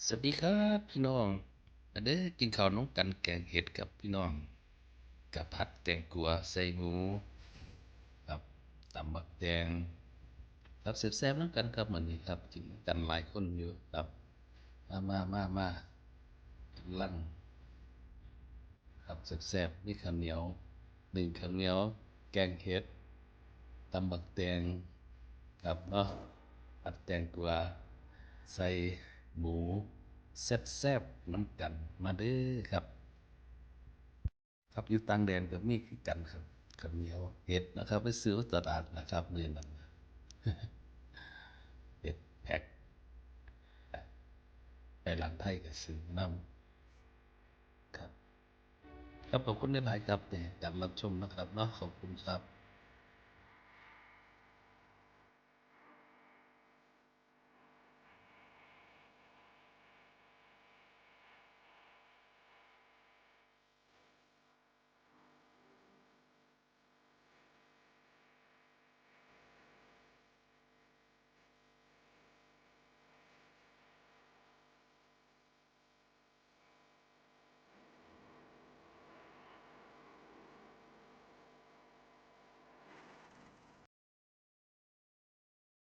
สวัสดีครับพี่น้องมาเด้อกินข้าวน้องกันแกงเห็ดกับพี่น้องกับผัดแตงกัวใส่หมูครับตำบักแตงครับแซ่บๆน้องกันครับมื้อนี้ครับกินกันหลายคนอยู่ครับมากินลั่นครับแซ่บๆมีข้าวเหนียวนึ่งข้าวเหนียวแกงเห็ดตำบักแตงครับเนาะผัดแตงกัวใส่หมูแซ่บๆน้ำกันมาเด้อครับ ครับอยู่ต่างแดนก็มีคือกันครับข้าวเหนียวเห็ดนะครับไปซื้อตลาดนะครับมื้อนั้นเห็ดแพ็กไปร้านไทยก็ซื้อนำครับครับขอบคุณหลายๆครับที่การรับชมนะครับเนาะขอบคุณครับ